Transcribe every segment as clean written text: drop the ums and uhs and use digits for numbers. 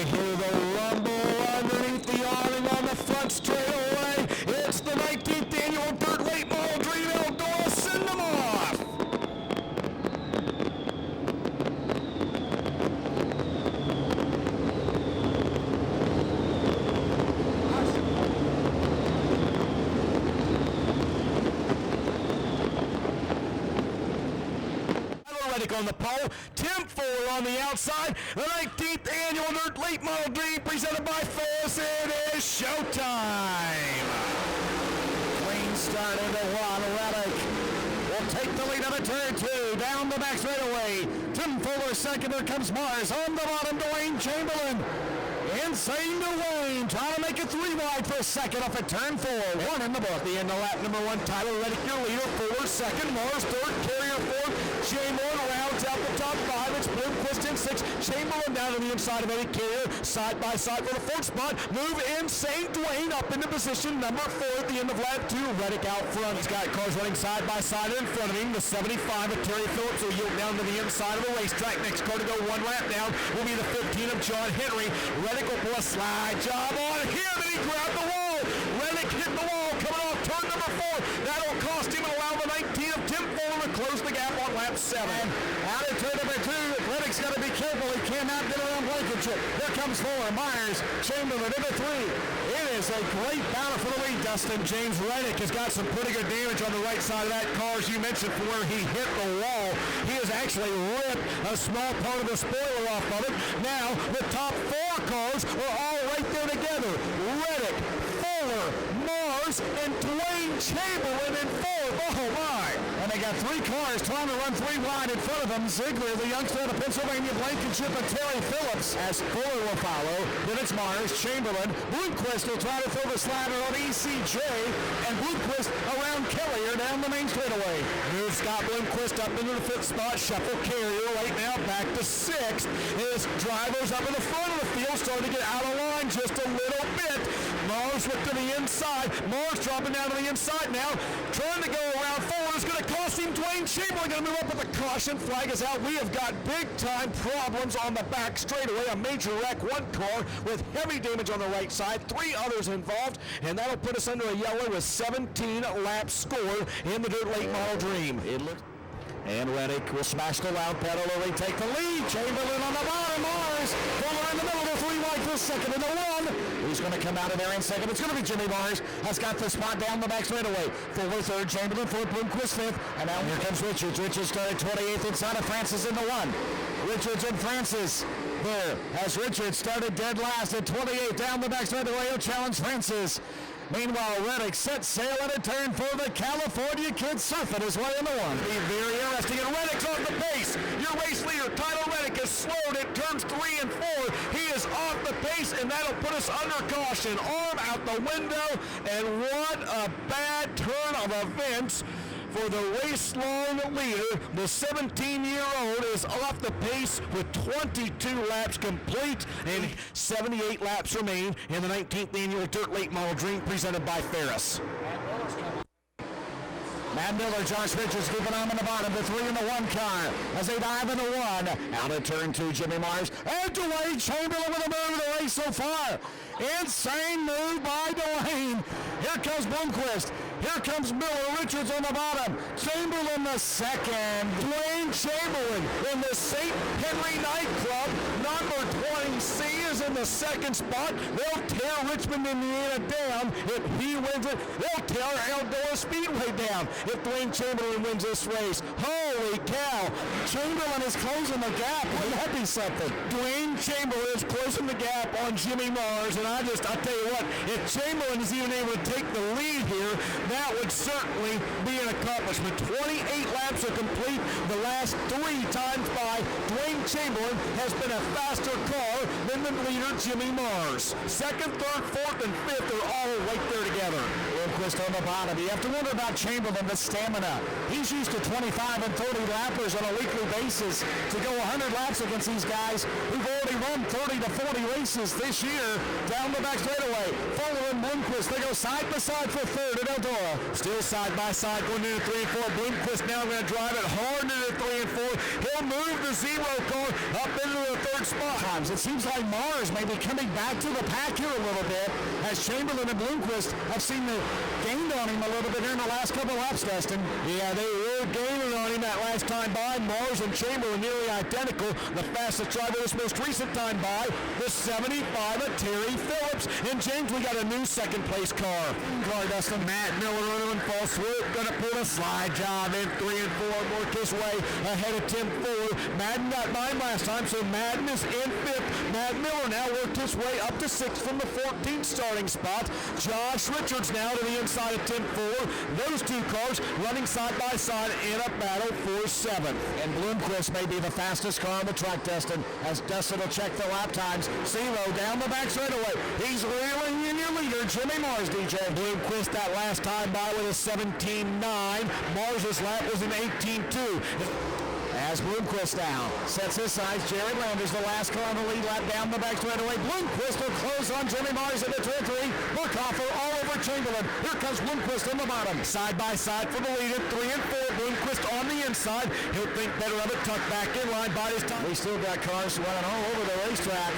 hear the rumble underneath the awning on the front straightaway. It's the 19th annual Dirt Late Model Dream Eldora. Send them off. On the pole, Tim Fuller on the outside, the 19th annual Dirt Late Model Dream presented by Ferris. It is showtime. Clean start into one. Reddick will take the lead on a turn two, down the back straightaway. Tim Fuller second, there comes Mars on the bottom, Dwayne Chamberlain. Insane to Wayne, trying to make it 3 wide for a second off at turn 4. 1 in the book. The end of lap number 1, Tyler Reddick, your leader. Fuller second, Mars third, Carrier fourth. Chamberlain rounds out the top 5. It's Bloomquist in 6. Chamberlain down to the inside of Eddie Carrier, side by side for the 4th spot. Move Insane Dwayne up into position number 4 at the end of lap 2. Reddick out front. He's got cars running side by side in front of him. The 75 of Terry Phillips will yield down to the inside of the racetrack. Next car to go 1 lap down will be the 15 of John Henry. Reddick will pull a slide job on him, and he grabbed the wall. Reddick hit the wall coming off turn number 4. That'll cost him and allow the 19 of Tim Fuller to close the gap on lap 7. Out of turn number 2, Reddick's got to be careful. He cannot get around Blankenship. Here comes Fuller, Myers, Chamberlain into 3. It is a great battle for the lead, Dustin. James Reddick has got some pretty good damage on the right side of that car, as you mentioned, for where he hit the wall. He has actually ripped a small part of the spoiler off of it. Now, the top 4 cars are all right there together. Reddick, Fuller, Mars, and Dwayne Chamberlain in 4th. Oh, my. And they got 3 cars trying to run 3 wide in front of them. Ziegler, the youngster out of Pennsylvania, Blankenship, and Terry Phillips, as Fuller will follow. Then it's Mars, Chamberlain. Bloomquist will try to throw the slider on ECJ, and Bloomquist around Kellier down the main straightaway. Move Scott Bloomquist up into the 5th spot. Shuffle Carrier right now back to 6th. His drivers up in the front of the field starting to get out of line just a little bit. Mars went to the inside. Mars dropping down to the inside now. Trying to go around Fuller is going to cost him. Dwayne Chamberlain going to move up with the caution. Flag is out. We have got big-time problems on the back straightaway. A major wreck. 1 car with heavy damage on the right side. 3 others involved. And that'll put us under a yellow with 17 laps scored in the Dirt Late Model Dream. And Reddick will smash the loud pedal or take the lead. Chamberlain on the bottom. Mars. Fuller in the middle. The 3 wide for second and the 1. Who's going to come out of there in second? It's going to be Jimmy Mars. Has got the spot down the back straightaway. Fuller third. Chamberlain fourth. Bloomquist 5th. And now here comes Richards. Richards started 28th inside of Francis in the 1. Richards and Francis there. As Richards started dead last at 28th down the back straightaway. He'll challenge Francis. Meanwhile, Reddick set sail at a turn for the California kid, surfing his way in the 1. Be very interesting, and Reddick's off the pace. Your race leader, Tyler Reddick, is slowed at turns 3 and 4. He is off the pace, and that'll put us under caution. Arm out the window, and what a bad turn of events for the race-long leader. The 17-year-old is off the pace with 22 laps complete and 78 laps remain in the 19th annual Dirt Late Model Dream presented by Ferris. Matt Miller, Josh Richards keeping on the bottom. The 3 in the 1 car as they dive in the 1. Out of turn 2, Jimmy Mars. And Dwayne Chamberlain with a move of the race so far. Insane move by Dwayne. Here comes Bloomquist. Here comes Miller. Richards on the bottom. Chamberlain the second. Dwayne Chamberlain in the St. Henry nightclub. Number 20C is in the 2nd spot. They'll tear Richmond, Indiana down. If he wins it, they'll tear Eldora Speedway down if Dwayne Chamberlain wins this race. Holy cow. Chamberlain is closing the gap. Wouldn't that be something? Dwayne Chamberlain is closing the gap on Jimmy Mars, and I tell you what, if Chamberlain is even able to take the lead here, that would certainly be an accomplishment. 28 laps are complete. The last 3 times by, Dwayne Chamberlain has been a faster car than the leader, Jimmy Mars. 2nd, 3rd, 4th, and 5th are all right there together. Bloomquist on the bottom. You have to wonder about Chamberlain, the stamina. He's used to 25 and 30 lappers on a weekly basis. To go 100 laps against these guys who've already run 30 to 40 races this year down the back straightaway. Fuller and Bloomquist, they go side by side for 3rd at Eldora. Still side by side going into 3 and 4. Bloomquist now going to drive it hard into 3 and 4. He'll move the 0 car up into the third spot. It seems like Mowers may be coming back to the pack here a little bit, as Chamberlain and Bloomquist have seen the gained on him a little bit here in the last couple laps, Dustin. Yeah, they were gaining on him that last time by. Mowers and Chamberlain nearly identical. The fastest driver this most recent time by, the 75 of Terry Phillips. And James, we got a new second place car. Dustin. Matt Miller in false swoop, gonna pull a slide job in 3 and 4, work his way ahead of Tim Fuller. Madden got mine last time, so Madden is in 5th. Matt Miller now worked his way up to 6th from the 14th starting spot. Josh Richards now to the inside of Tim Fuller. Those two cars running side by side in a battle for 7th. And Bloomquist may be the fastest car on the track, Dustin, as Dustin will check the lap times. Zero down the back straightaway. He's reeling in your leader, Jimmy Mars, DJ. Bloomquist that last time by with a 17.9. Mars's lap was an 18.2. As Bloomquist down, sets his sights. Jerry Landers, the last car on the lead lap down the back straightaway. Bloomquist will close on Jimmy Mars at the 2-3. Burkhofer all over Chamberlain. Here comes Bloomquist on the bottom. Side by side for the leader, 3 and 4. Bloomquist on the inside. He'll think better of it, tucked back in line by his time. We still got cars running all over the racetrack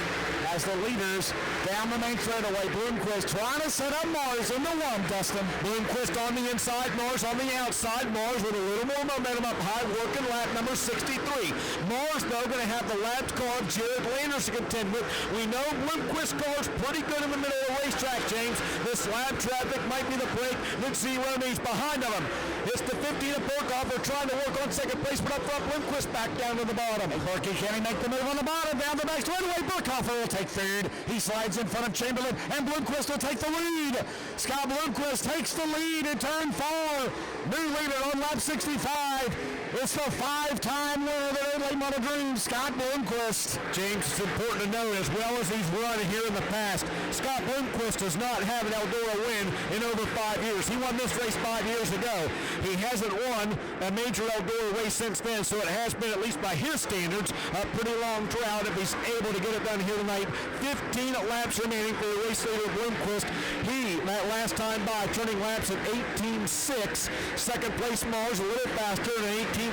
as the leaders down the main straightaway. Bloomquist trying to set up Mars in the 1, Dustin. Bloomquist on the inside, Mars on the outside. Mars with a little more momentum up high, working lap number 63. Mars, though, going to have the lapped car of Jared Landers to contend with. We know Bloomquist car's pretty good in the middle of the racetrack, James. This lap traffic might be the break that Zero needs behind of him. It's the 15 of Burkhofer trying to work on second place, but up front, Bloomquist back down to the bottom. Burkey, can he make the move on the bottom? Down the back straightaway. Burkhofer will take third. He slides in front of Chamberlain, and Bloomquist will take the lead. Scott Bloomquist takes the lead in turn 4. New leader on lap 65. It's the 5-time winner of the late model dream, Scott Bloomquist. James, it's important to know, as well as he's run here in the past, Scott Bloomquist does not have an Eldora win in over 5 years. He won this race 5 years ago. He hasn't won a major Eldora race since then, so it has been, at least by his standards, a pretty long drought if he's able to get it done here tonight. 15 laps remaining for the race leader Bloomquist. He, that last time by, turning laps at 18.6. Second place Mars a little faster than 18.3.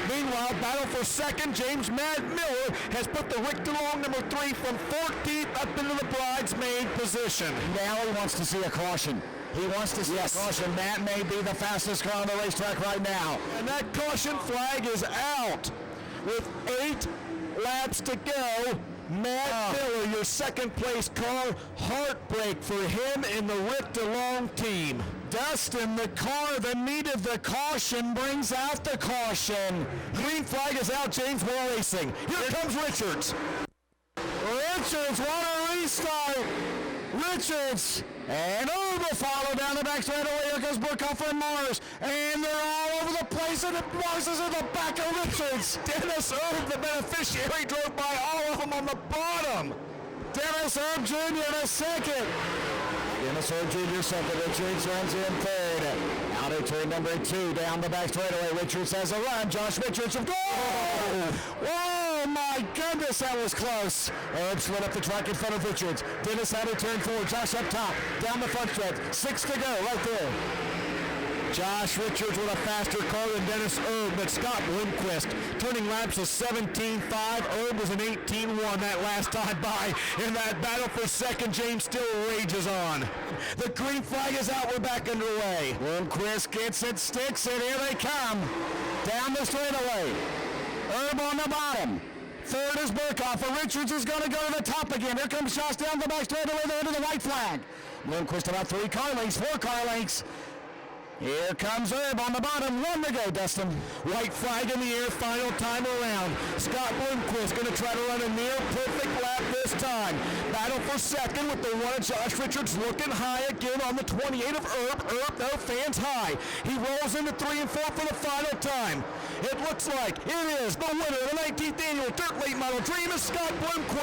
Meanwhile, battle for second, James Matt Miller has put the Richter Long number 3 from 14th up into the bridesmaid position. Now he wants to see a caution. He wants to see a caution. That may be the fastest car on the racetrack right now. And that caution flag is out. With 8 laps to go, Matt Miller, your second place car, heartbreak for him in the Richter Long team. Dustin, the car that needed the caution brings out the caution. Green flag is out, James. We're racing. Here comes Richards. Richards, what a restart. Richards and Uber follow down the back straightaway. Here goes Burkhofer and Mars, and they're all over the place, and Mars is in the back of Richards. Dennis Erb, the beneficiary, drove by all of them on the bottom. Dennis Erb Jr. in a second. Dennis Erb Jr. second. Richards runs in third. Out of turn number 2 down the back straightaway. Richards has a run. Josh Richards of goal. Whoa, my goodness, that was close. Erb slid up the track in front of Richards. Dennis out of turn 4. Josh up top. Down the front stretch. 6 to go right there. Josh Richards with a faster car than Dennis Erb, but Scott Bloomquist turning laps of 17.5. Erb was an 18.1 that last time by. In that battle for second, James still rages on. The green flag is out. We're back underway. Bloomquist gets it, sticks it. Here they come. Down the straightaway. Erb on the bottom. Third is Burkhofer. Richards is going to go to the top again. Here comes Josh down the back straightaway there to the white flag. Bloomquist about 3 car lengths, 4 car lengths. Here comes Erb on the bottom. 1 to go, Dustin. White flag in the air, final time around. Scott Bloomquist going to try to run a near perfect lap this time. Battle for second with the 1 of Josh Richards looking high again on the 28 of Erb. Erb, though, fans high. He rolls into 3 and 4 for the final time. It looks like it is the winner of the 19th annual Dirt Late Model Dream is Scott Bloomquist.